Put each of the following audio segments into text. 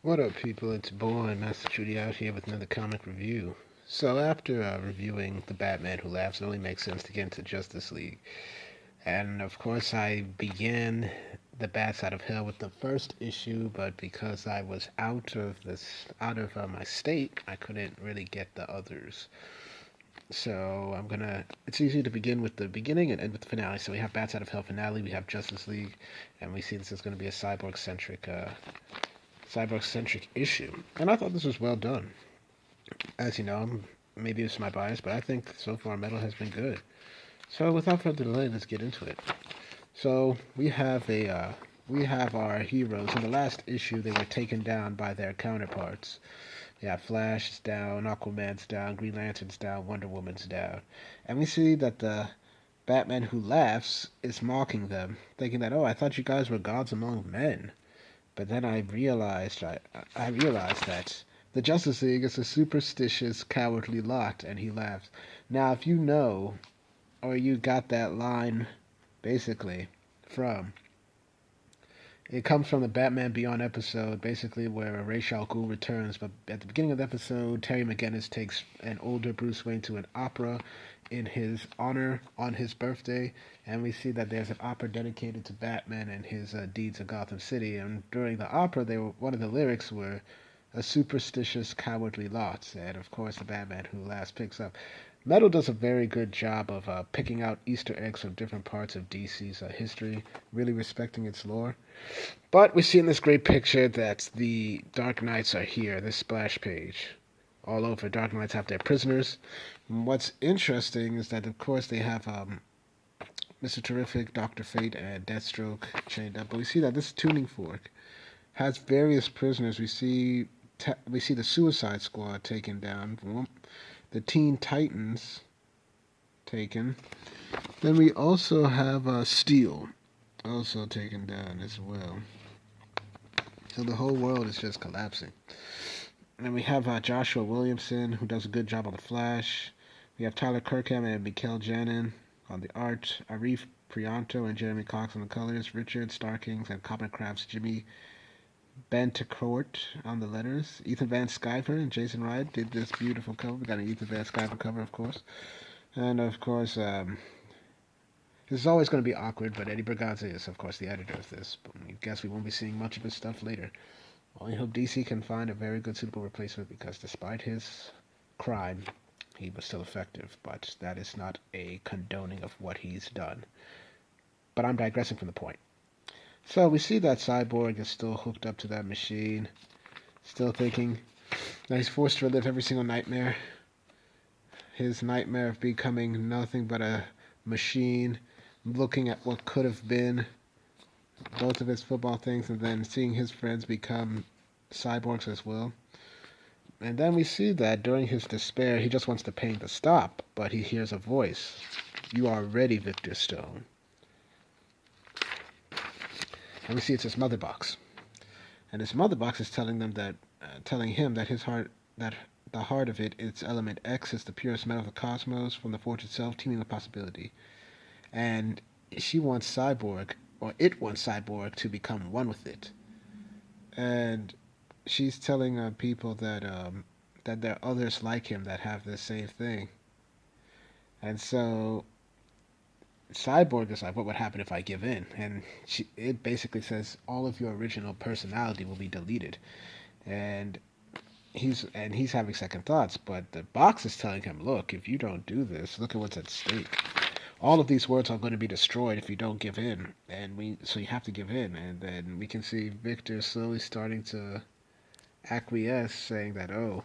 What up, people? It's boy Master Judy out here with another comic review. So, after reviewing The Batman Who Laughs, it only makes sense to get into Justice League. And of course, I began The Bats Out of Hell with the first issue, but because I was out of my state, I couldn't really get the others. So it's easy to begin with the beginning and end with the finale. So we have Bats Out of Hell finale, we have Justice League, and we see this is going to be a cyborg-centric issue, and I thought this was well done. As you know, maybe it's my bias, but I think so far Metal has been good. So without further delay, let's get into it. So we have our heroes. In the last issue, they were taken down by their counterparts. Yeah, Flash's down, Aquaman's down, Green Lantern's down, Wonder Woman's down, and we see that the Batman Who Laughs is mocking them, thinking that, oh, I thought you guys were gods among men. But then I realized that the Justice League is a superstitious, cowardly lot, and he laughs. Now, if you know, or you got that line, basically, from it comes from the Batman Beyond episode, basically where Ra's al Ghul returns. But at the beginning of the episode, Terry McGinnis takes an older Bruce Wayne to an opera in his honor on his birthday, and we see that there's an opera dedicated to Batman and his deeds in Gotham City. And during the opera, one of the lyrics were "a superstitious, cowardly lot," and of course, the Batman Who Laughs picks up. Metal does a very good job of picking out Easter eggs from different parts of DC's history, really respecting its lore. But we see in this great picture that the Dark Knights are here, this splash page. All over, Dark Knights have their prisoners. And what's interesting is that, of course, they have Mr. Terrific, Dr. Fate, and Deathstroke chained up. But we see that this tuning fork has various prisoners. We see the Suicide Squad taken down, the Teen Titans taken. Then we also have Steel, also taken down as well. So the whole world is just collapsing. And we have Joshua Williamson, who does a good job on the Flash. We have Tyler Kirkham and Mikael Janin on the art. Arif Prianto and Jeremy Cox on the colors. Richard Starkings and Comic Craft's Jimmy Bantecourt on the letters. Ethan Van Sciver and Jason Wright did this beautiful cover. We got an Ethan Van Sciver cover, of course. And of course, this is always going to be awkward, but Eddie Berganza is, of course, the editor of this. But I guess we won't be seeing much of his stuff later. Only hope DC can find a very good suitable replacement, because despite his crime, he was still effective. But that is not a condoning of what he's done. But I'm digressing from the point. So we see that Cyborg is still hooked up to that machine, still thinking that he's forced to relive every single nightmare. His nightmare of becoming nothing but a machine, looking at what could have been, both of his football things, and then seeing his friends become cyborgs as well. And then we see that during his despair, he just wants the pain to stop, but he hears a voice. "You are ready, Victor Stone." And we see it's his mother box. And his mother box is telling him that that the heart of it, its element X, is the purest metal of the cosmos, from the forge itself, teeming with possibility. And she wants Cyborg, or it wants Cyborg, to become one with it. And she's telling people that there are others like him that have the same thing. And so Cyborg is like, what would happen if I give in? And it basically says all of your original personality will be deleted. And he's having second thoughts, but the box is telling him, look, if you don't do this, look at what's at stake. All of these worlds are going to be destroyed if you don't give in, so you have to give in. And then we can see Victor slowly starting to acquiesce, saying that, oh,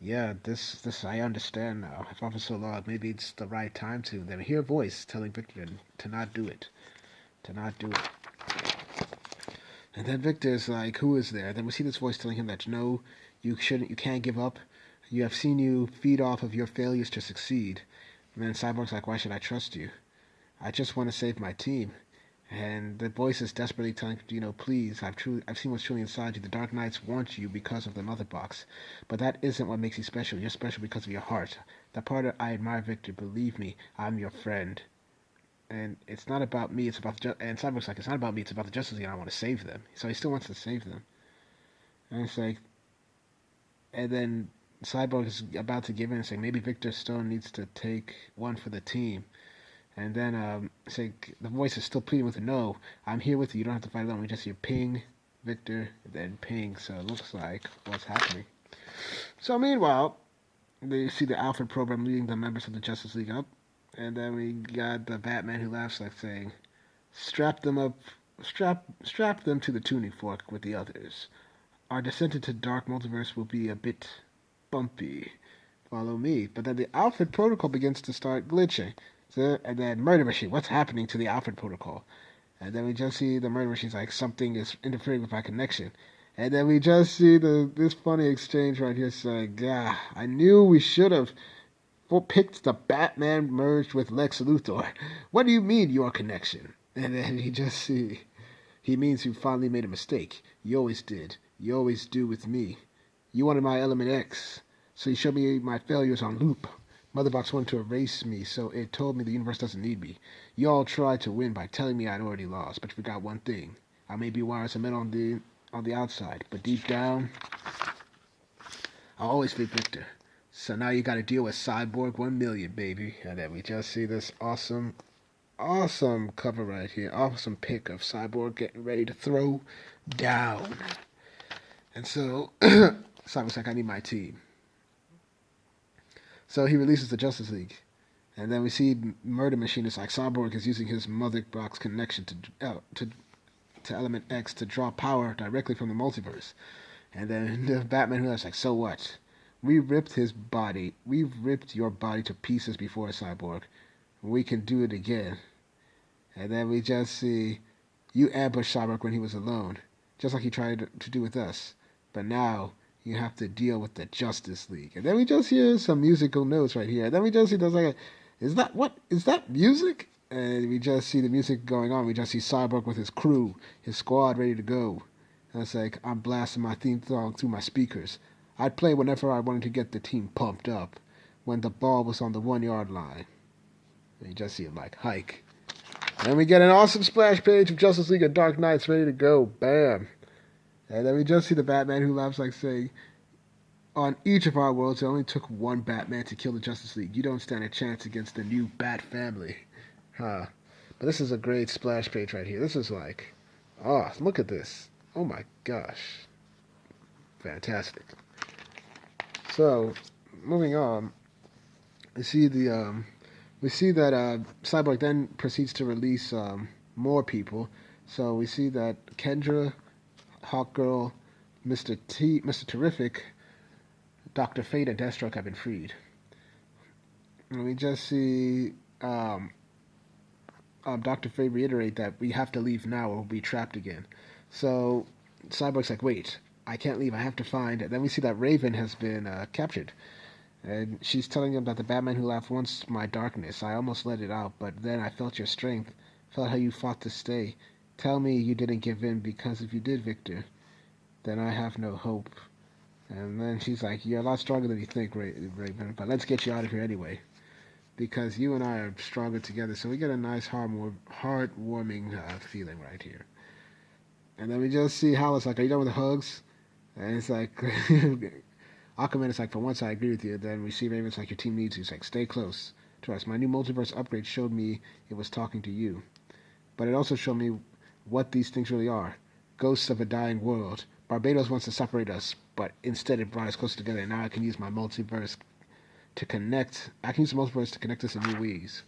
yeah, this I understand now. I've fought for so long, maybe it's the right time to. Then we hear a voice telling Victor to not do it, to not do it. And then Victor's like, who is there? Then we see this voice telling him that, no, you can't give up. You have seen you feed off of your failures to succeed. And then Cyborg's like, why should I trust you? I just want to save my team. And the voice is desperately telling, please, I've seen what's truly inside you. The Dark Knights want you because of the Mother Box. But that isn't what makes you special. You're special because of your heart. That part I admire, Victor. Believe me, I'm your friend. And it's not about me, it's about and Cyborg's like, it's not about me, it's about the Justice League, and I want to save them. So he still wants to save them. And it's like, and then Cyborg is about to give in and say maybe Victor Stone needs to take one for the team. And then it's like the voice is still pleading with her, no, I'm here with you. You don't have to fight alone. We just hear ping, Victor, then ping. So it looks like what's happening. So meanwhile, they see the Alfred program leading the members of the Justice League up. And then we got the Batman who laughs like saying, strap them up, strap them to the tuning fork with the others. Our descent into dark multiverse will be a bit bumpy. Follow me. But then the Alfred protocol begins to start glitching. So, and then Murder Machine, what's happening to the Alfred protocol? And then we just see the Murder Machine's like, something is interfering with my connection. And then we just see this funny exchange right here saying, yeah, I knew we should have picked the Batman merged with Lex Luthor. What do you mean, your connection? And then you just see, he means you finally made a mistake. You always did. You always do with me. You wanted my Element X, so you showed me my failures on loop. Motherbox wanted to erase me, so it told me the universe doesn't need me. You all tried to win by telling me I'd already lost, but you forgot one thing. I may be wires and metal on the outside, but deep down, I'll always be Victor. So now you gotta deal with Cyborg 1 million, baby. And then we just see this awesome cover right here. Awesome pic of Cyborg getting ready to throw down. And so, Cyborg's like, I need my team. So he releases the Justice League. And then we see Murder Machine is like, Cyborg is using his mother box connection to Element X to draw power directly from the multiverse. And then the Batman who's like, so what? We've ripped your body to pieces before, Cyborg. We can do it again. And then we just see you ambush Cyborg when he was alone, just like he tried to do with us. But now you have to deal with the Justice League. And then we just hear some musical notes right here. And then we just see there's like, is that music? And we just see the music going on. We just see Cyborg with his crew, his squad ready to go. And it's like, I'm blasting my theme song through my speakers. I'd play whenever I wanted to get the team pumped up, when the ball was on the 1 yard line. And you just see him like, hike. And we get an awesome splash page of Justice League and Dark Knights ready to go. Bam. And then we just see the Batman who laughs like saying, on each of our worlds, it only took one Batman to kill the Justice League. You don't stand a chance against the new Bat family. Huh. But this is a great splash page right here. This is like, oh, look at this. Oh my gosh. Fantastic. So, moving on, we see that Cyborg then proceeds to release more people. So we see that Kendra, Hawkgirl, Mr. Terrific, Dr. Fate, and Deathstroke have been freed. And we just see Dr. Fate reiterate that we have to leave now or we'll be trapped again. So Cyborg's like, wait, I can't leave. I have to find. And then we see that Raven has been captured. And she's telling him that the Batman who laughed wants my darkness. I almost let it out, but then I felt your strength. Felt how you fought to stay. Tell me you didn't give in, because if you did, Victor, then I have no hope. And then she's like, you're a lot stronger than you think, Raven, but let's get you out of here anyway. Because you and I are stronger together. So we get a nice heartwarming feeling right here. And then we just see Howard's like, are you done with the hugs? And it's like, Aquaman is like, for once I agree with you. Then we see Raven's like, your team needs you. He's like, stay close to us. My new multiverse upgrade showed me it was talking to you. But it also showed me what these things really are. Ghosts of a dying world. Barbados wants to separate us, but instead it brought us closer together. And now I can use my multiverse to connect. I can use the multiverse to connect us in new ways.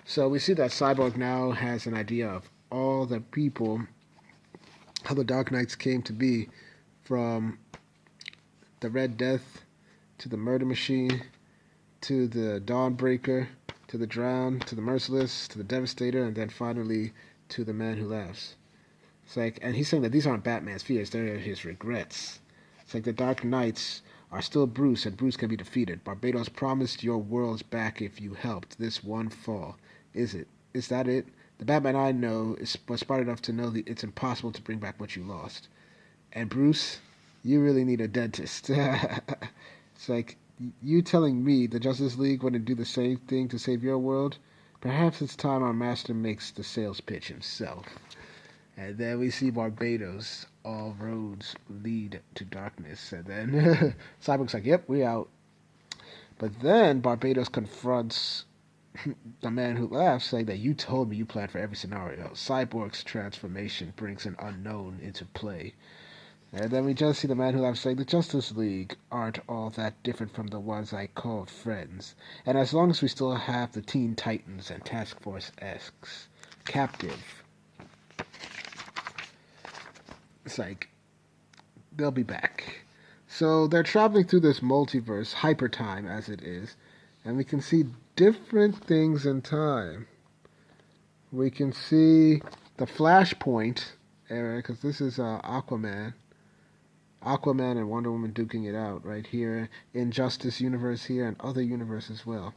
So we see that Cyborg now has an idea of all the people, how the Dark Knights came to be, from the Red Death to the Murder Machine to the Dawnbreaker to the Drowned to the Merciless to the Devastator, and then finally to the Man Who Laughs. It's like, and he's saying that these aren't Batman's fears, they're his regrets. It's like the Dark Knights are still Bruce, and Bruce can be defeated. Barbados promised your worlds back if you helped this one fall. Is it? Is that it? The Batman I know was smart enough to know that it's impossible to bring back what you lost. And Bruce, you really need a dentist. It's like, you telling me the Justice League wouldn't do the same thing to save your world? Perhaps it's time our master makes the sales pitch himself. And then we see Barbados, all roads lead to darkness. And then Cyborg's like, yep, we out. But then Barbados confronts the man who laughs, saying that you told me you planned for every scenario. Cyborg's transformation brings an unknown into play. And then we just see the man who laughs saying the Justice League aren't all that different from the ones I called friends. And as long as we still have the Teen Titans and Task Force X captive, it's like they'll be back. So they're traveling through this multiverse, hyper time as it is, and we can see different things in time. We can see the Flashpoint era, because this is Aquaman and Wonder Woman duking it out right here, Injustice universe here, and other universe as well.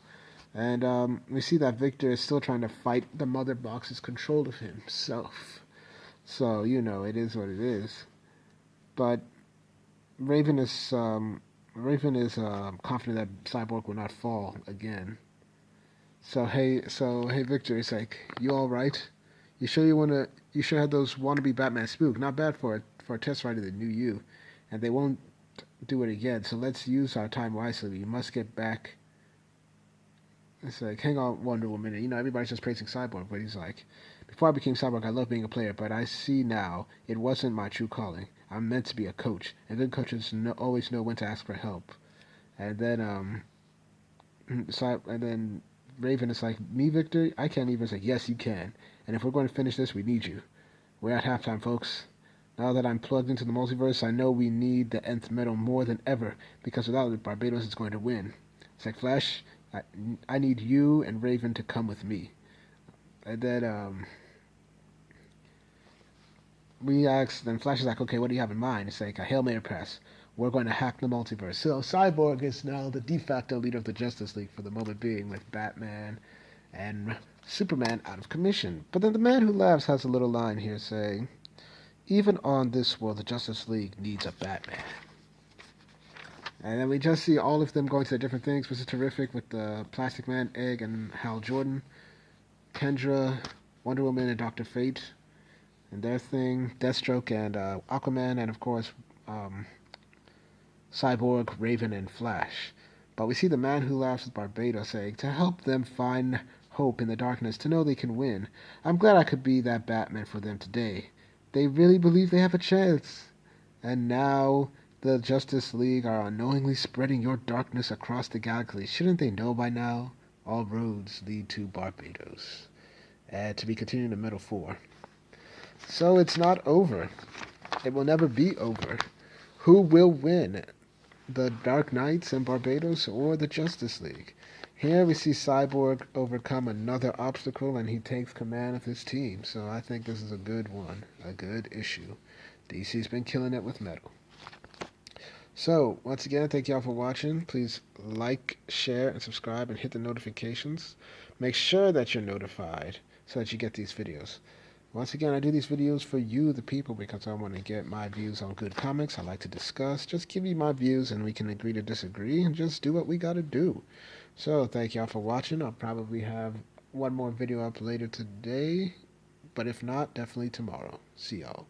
And we see that Victor is still trying to fight the Mother Box's control of himself. So, you know, it is what it is. But Raven is confident that Cyborg will not fall again. So hey Victor, it's like, you all right? You sure had those wannabe Batman spook? Not bad for a test rider that knew you, and they won't do it again. So let's use our time wisely. We must get back. It's like, hang on, Wonder Woman. You know, everybody's just praising Cyborg, but he's like, before I became Cyborg, I loved being a player, but I see now it wasn't my true calling. I'm meant to be a coach, and good coaches always know when to ask for help. And then Raven is like, me, Victor? I can't even. Say, yes, you can. And if we're going to finish this, we need you. We're at halftime, folks. Now that I'm plugged into the multiverse, I know we need the nth metal more than ever, because without it, Barbados is going to win. It's like, Flash, I need you and Raven to come with me. And then then Flash is like, okay, what do you have in mind? It's like a Hail Mary pass. We're going to hack the multiverse. So Cyborg is now the de facto leader of the Justice League for the moment being, with Batman and Superman out of commission. But then the man who laughs has a little line here saying, even on this world, the Justice League needs a Batman. And then we just see all of them going to their different things, which is terrific, with the Plastic Man, Egg, and Hal Jordan, Kendra, Wonder Woman, and Dr. Fate, and their thing, Deathstroke, and Aquaman, and of course, Cyborg, Raven, and Flash. But we see the man who laughs with Barbados saying, to help them find hope in the darkness, to know they can win. I'm glad I could be that Batman for them today. They really believe they have a chance. And now the Justice League are unknowingly spreading your darkness across the galaxy. Shouldn't they know by now? All roads lead to Barbados. To be continued in Metal 4. So it's not over. It will never be over. Who will win? The Dark Knights and Barbados, or the Justice League? Here we see Cyborg overcome another obstacle, and he takes command of his team. So I think this is a good one, a good issue. DC's been killing it with Metal. So, once again, thank y'all for watching. Please like, share, and subscribe, and hit the notifications. Make sure that you're notified so that you get these videos. Once again, I do these videos for you, the people, because I want to get my views on good comics. I like to discuss. Just give me my views, and we can agree to disagree, and just do what we got to do. So, thank y'all for watching. I'll probably have one more video up later today, but if not, definitely tomorrow. See y'all.